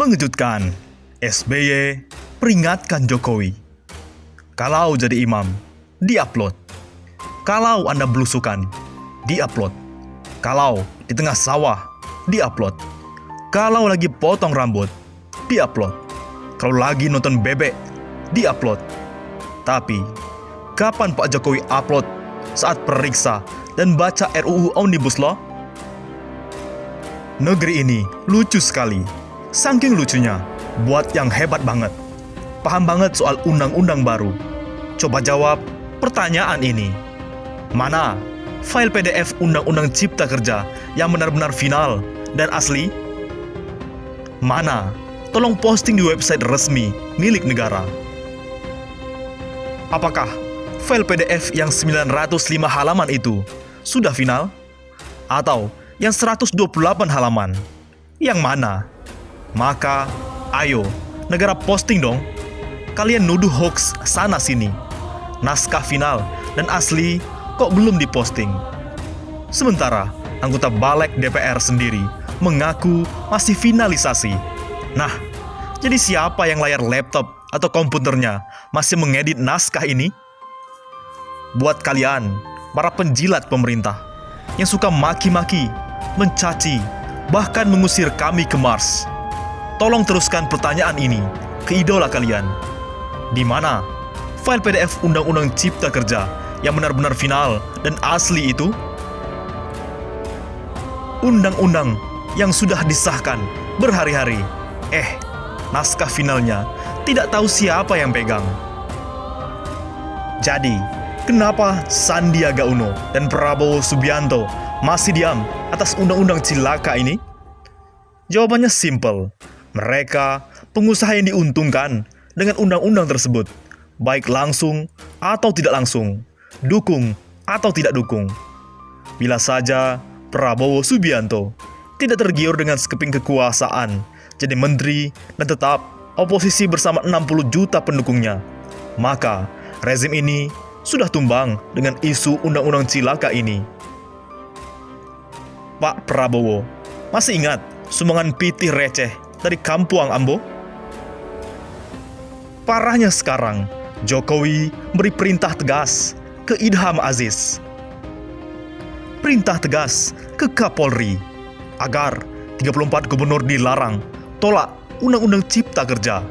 Mengejutkan, SBY peringatkan Jokowi. Kalau jadi imam, di-upload. Kalau Anda belusukan, di-upload. Kalau di tengah sawah, di-upload. Kalau lagi potong rambut, di-upload. Kalau lagi nonton bebek, di-upload. Tapi, kapan Pak Jokowi upload saat periksa dan baca RUU Omnibus Law? Negeri ini lucu sekali. Saking lucunya, buat yang hebat banget. Paham banget soal undang-undang baru. Coba jawab pertanyaan ini. Mana file PDF Undang-Undang Cipta Kerja yang benar-benar final dan asli? Mana? Tolong posting di website resmi milik negara. Apakah file PDF yang 905 halaman itu sudah final? Atau yang 128 halaman? Yang mana? Maka, ayo, negara posting dong. Kalian nuduh hoax sana-sini. Naskah final dan asli kok belum diposting. Sementara, anggota Balik DPR sendiri mengaku masih finalisasi. Nah, jadi siapa yang layar laptop atau komputernya masih mengedit naskah ini? Buat kalian, para penjilat pemerintah, yang suka maki-maki, mencaci, bahkan mengusir kami ke Mars, tolong teruskan pertanyaan ini ke idola kalian. Di mana file PDF Undang-Undang Cipta Kerja yang benar-benar final dan asli itu? Undang-undang yang sudah disahkan berhari-hari. Naskah finalnya tidak tahu siapa yang pegang. Jadi, kenapa Sandiaga Uno dan Prabowo Subianto masih diam atas undang-undang cilaka ini? Jawabannya simpel. Mereka pengusaha yang diuntungkan dengan undang-undang tersebut, baik langsung atau tidak langsung, dukung atau tidak dukung. Bila saja Prabowo Subianto tidak tergiur dengan sekeping kekuasaan, jadi menteri dan tetap oposisi bersama 60 juta pendukungnya, maka rezim ini sudah tumbang dengan isu undang-undang cilaka ini. Pak Prabowo, masih ingat sumbangan pitih receh dari Kampuang Ambo? Parahnya sekarang, Jokowi beri perintah tegas ke Idham Aziz. Perintah tegas ke Kapolri agar 34 gubernur dilarang tolak Undang-Undang Cipta Kerja.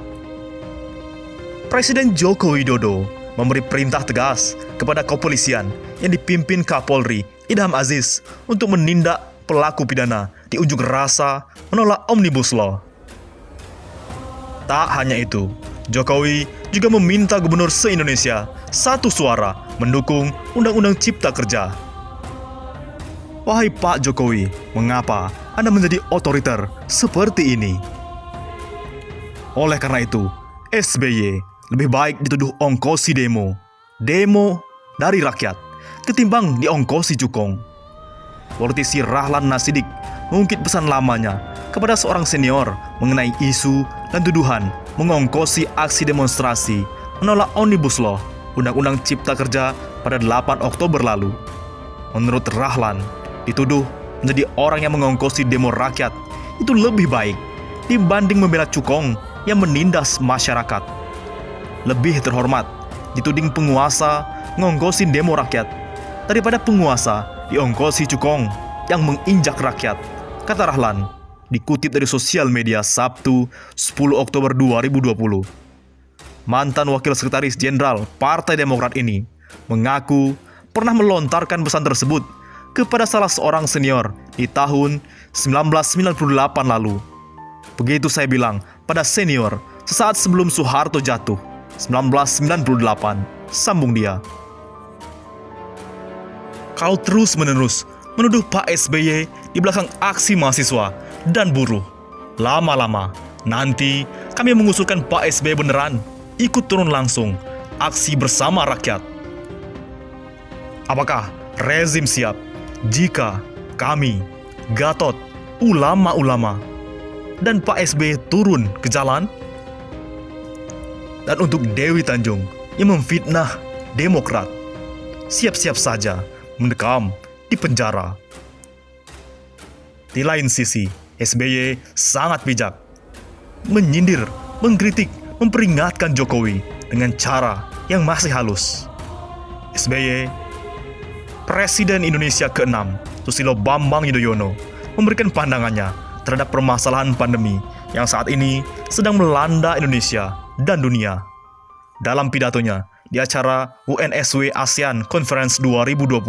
Presiden Joko Widodo memberi perintah tegas kepada kepolisian yang dipimpin Kapolri Idham Aziz untuk menindak pelaku pidana di unjuk rasa menolak Omnibus Law. Tak hanya itu, Jokowi juga meminta gubernur se-Indonesia satu suara mendukung Undang-Undang Cipta Kerja. Wahai Pak Jokowi, mengapa Anda menjadi otoriter seperti ini? Oleh karena itu, SBY lebih baik dituduh ongkosi demo dari rakyat, ketimbang diongkosi cukong. Politisi Rahlan Nasidik mengungkit pesan lamanya kepada seorang senior mengenai isu dan tuduhan mengongkosi aksi demonstrasi menolak Omnibus Law, Undang-Undang Cipta Kerja pada 8 Oktober lalu. Menurut Rahlan, dituduh menjadi orang yang mengongkosi demo rakyat itu lebih baik dibanding membela cukong yang menindas masyarakat. Lebih terhormat dituding penguasa ngongkosin demo rakyat daripada penguasa diongkosi cukong yang menginjak rakyat, kata Rahlan, dikutip dari sosial media Sabtu 10 Oktober 2020. Mantan Wakil Sekretaris Jenderal Partai Demokrat ini mengaku pernah melontarkan pesan tersebut kepada salah seorang senior di tahun 1998 lalu. Begitu saya bilang pada senior sesaat sebelum Soeharto jatuh, 1998, sambung dia. Kalau terus-menerus menuduh Pak SBY di belakang aksi mahasiswa dan buruh, lama-lama nanti kami mengusulkan Pak SBY beneran ikut turun langsung aksi bersama rakyat. Apakah rezim siap jika kami, Gatot, ulama-ulama, dan Pak SBY turun ke jalan? Dan untuk Dewi Tanjung yang memfitnah Demokrat, siap-siap saja mendekam di penjara. Di lain sisi, SBY sangat bijak. menyindir, mengkritik, memperingatkan Jokowi dengan cara yang masih halus. SBY, Presiden Indonesia ke-6, Susilo Bambang Yudhoyono, memberikan pandangannya terhadap permasalahan pandemi yang saat ini sedang melanda Indonesia dan dunia. Dalam pidatonya di acara UNSW ASEAN Conference 2020,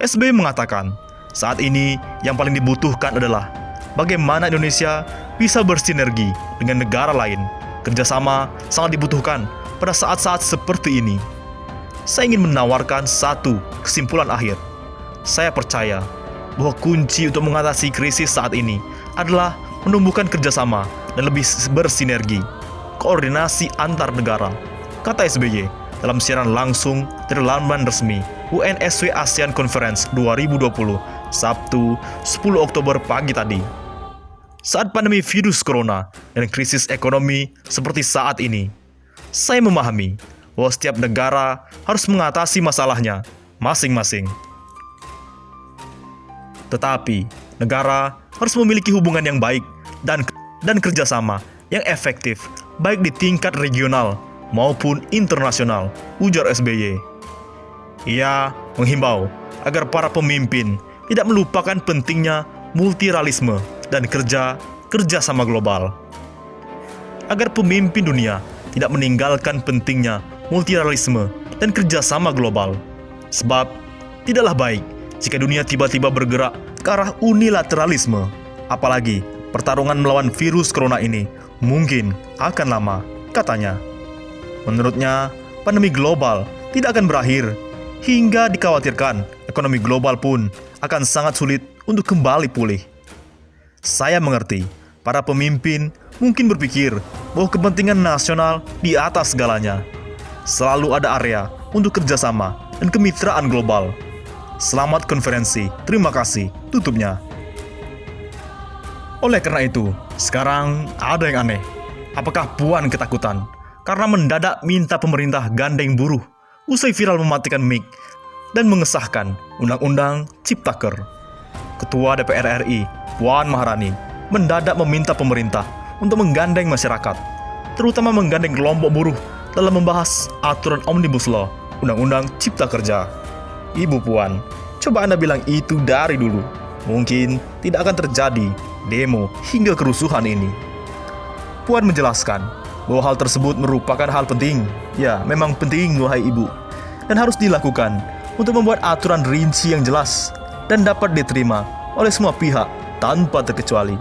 SBY mengatakan, saat ini yang paling dibutuhkan adalah bagaimana Indonesia bisa bersinergi dengan negara lain. Kerjasama sangat dibutuhkan pada saat-saat seperti ini. Saya ingin menawarkan satu kesimpulan akhir. Saya percaya bahwa kunci untuk mengatasi krisis saat ini adalah menumbuhkan kerjasama dan lebih bersinergi, koordinasi antar negara, kata SBY dalam siaran langsung dari laman resmi UNSW ASEAN Conference 2020, Sabtu 10 Oktober pagi tadi. Saat pandemi virus corona dan krisis ekonomi seperti saat ini, saya memahami bahwa setiap negara harus mengatasi masalahnya masing-masing. Tetapi, negara harus memiliki hubungan yang baik dan kerjasama yang efektif, baik di tingkat regional maupun internasional, ujar SBY. Ia menghimbau agar para pemimpin tidak melupakan pentingnya multilateralisme dan kerjasama global. Agar pemimpin dunia tidak meninggalkan pentingnya multilateralisme dan kerjasama global. Sebab tidaklah baik jika dunia tiba-tiba bergerak ke arah unilateralisme. Apalagi pertarungan melawan virus corona ini mungkin akan lama, katanya. Menurutnya, pandemi global tidak akan berakhir, hingga dikhawatirkan ekonomi global pun akan sangat sulit untuk kembali pulih. Saya mengerti, para pemimpin mungkin berpikir bahwa kepentingan nasional di atas segalanya. Selalu ada area untuk kerjasama dan kemitraan global. Selamat konferensi, terima kasih, tutupnya. Oleh karena itu, sekarang ada yang aneh. Apakah Puan ketakutan karena mendadak minta pemerintah gandeng buruh usai viral mematikan mic dan mengesahkan Undang-Undang Ciptaker? Ketua DPR RI, Puan Maharani, mendadak meminta pemerintah untuk menggandeng masyarakat, terutama menggandeng kelompok buruh dalam membahas aturan Omnibus Law, Undang-Undang Cipta Kerja. Ibu Puan, coba Anda bilang itu dari dulu. Mungkin tidak akan terjadi demo hingga kerusuhan ini. Puan menjelaskan bahwa hal tersebut merupakan hal penting. Ya, memang penting, wahai ibu. Dan harus dilakukan untuk membuat aturan rinci yang jelas dan dapat diterima oleh semua pihak tanpa terkecuali.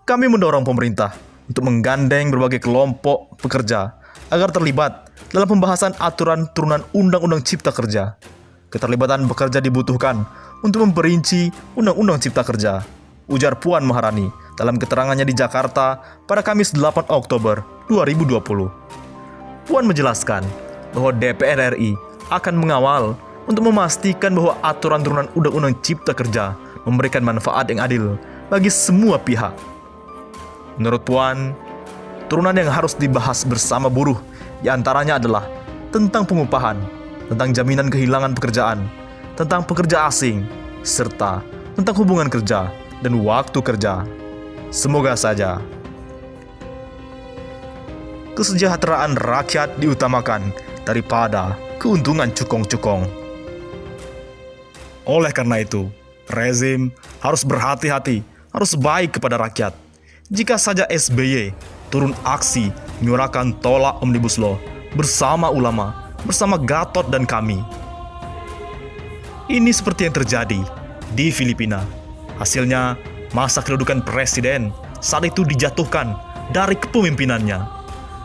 Kami mendorong pemerintah untuk menggandeng berbagai kelompok pekerja agar terlibat dalam pembahasan aturan turunan Undang-Undang Cipta Kerja. Keterlibatan pekerja dibutuhkan untuk memperinci Undang-Undang Cipta Kerja, ujar Puan Maharani dalam keterangannya di Jakarta pada Kamis 8 Oktober 2020. Puan menjelaskan bahwa DPR RI akan mengawal untuk memastikan bahwa aturan turunan Undang-Undang Cipta Kerja memberikan manfaat yang adil bagi semua pihak. Menurut Puan, turunan yang harus dibahas bersama buruh diantaranya adalah tentang pengupahan, tentang jaminan kehilangan pekerjaan, tentang pekerja asing, serta tentang hubungan kerja dan waktu kerja. Semoga saja kesejahteraan rakyat diutamakan daripada keuntungan cukong-cukong. Oleh karena itu, rezim harus berhati-hati, harus baik kepada rakyat. Jika saja SBY turun aksi menyuarakan tolak Omnibus Law bersama ulama, bersama Gatot dan kami. Ini seperti yang terjadi di Filipina. Hasilnya, masa kedudukan presiden saat itu dijatuhkan dari kepemimpinannya.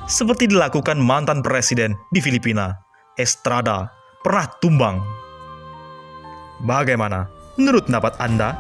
Seperti dilakukan mantan presiden di Filipina, Estrada, pernah tumbang. Bagaimana menurut pendapat Anda?